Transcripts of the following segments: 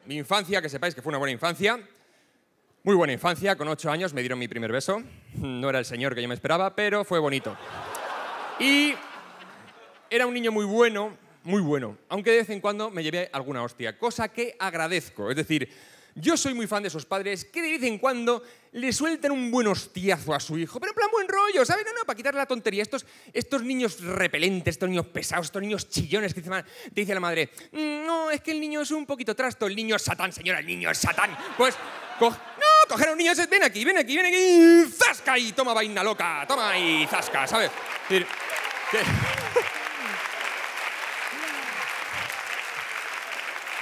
mi infancia, que sepáis que fue una buena infancia. Muy buena infancia, con 8 años me dieron mi primer beso. No era el señor que yo me esperaba, pero fue bonito. Y era un niño muy bueno, aunque de vez en cuando me llevé alguna hostia, cosa que agradezco. Es decir, yo soy muy fan de esos padres que de vez en cuando le sueltan un buen hostiazo a su hijo, pero en plan buen rollo, ¿sabes? No, para quitarle la tontería. Estos niños repelentes, estos niños pesados, estos niños chillones que te dice la madre, no, es que el niño es un poquito trasto, el niño es Satán, señora, el niño es Satán. Pues, coger a un niño, ven aquí, y zasca, y toma vaina loca, toma y zasca, ¿sabes? Es decir,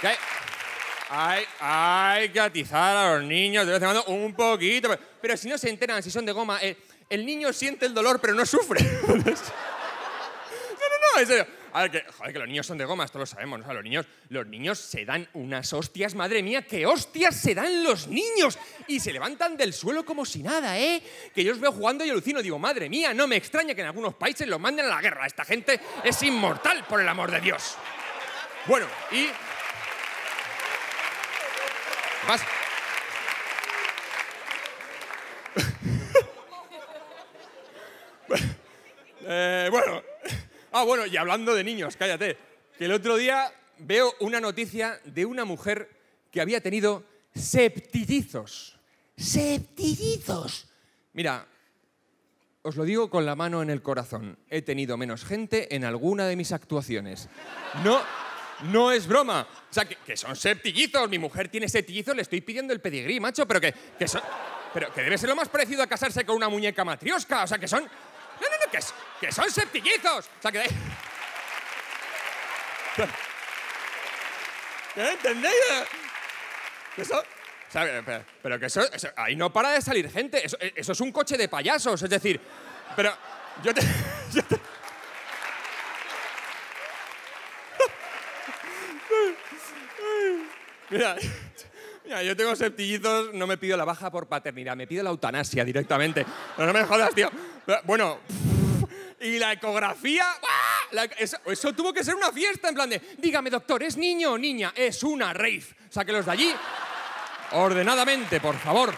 que... Hay que atizar a los niños de vez en cuando un poquito. Pero si no se enteran, si son de goma, el niño siente el dolor, pero no sufre. No, en serio. A ver, que los niños son de goma, esto lo sabemos, ¿no? Los niños se dan unas hostias, madre mía, qué hostias se dan los niños. Y se levantan del suelo como si nada, ¿eh? Que yo los veo jugando y alucino, digo, madre mía, no me extraña que en algunos países los manden a la guerra. Esta gente es inmortal, por el amor de Dios. Bueno, y... ¿Más? Bueno, y hablando de niños, cállate, que el otro día veo una noticia de una mujer que había tenido septillizos. ¡Septillizos! Mira, os lo digo con la mano en el corazón. He tenido menos gente en alguna de mis actuaciones. No es broma. O sea, que son septillizos. Mi mujer tiene septillizos, le estoy pidiendo el pedigrí, macho, pero que debe ser lo más parecido a casarse con una muñeca matrioska. O sea, que son... No, que son septillizos. O sea, que... ¿Qué entendéis? Eso... O sea, pero que eso... Ahí no para de salir gente. Eso es un coche de payasos. Es decir... Pero... Yo te... Mira, yo tengo septillizos, no me pido la baja por paternidad, me pido la eutanasia directamente. Pero no me jodas, tío. Bueno, y la ecografía... Eso tuvo que ser una fiesta, en plan de... Dígame, doctor, ¿es niño o niña? Es una rave. O sea, que los de allí... Ordenadamente, por favor.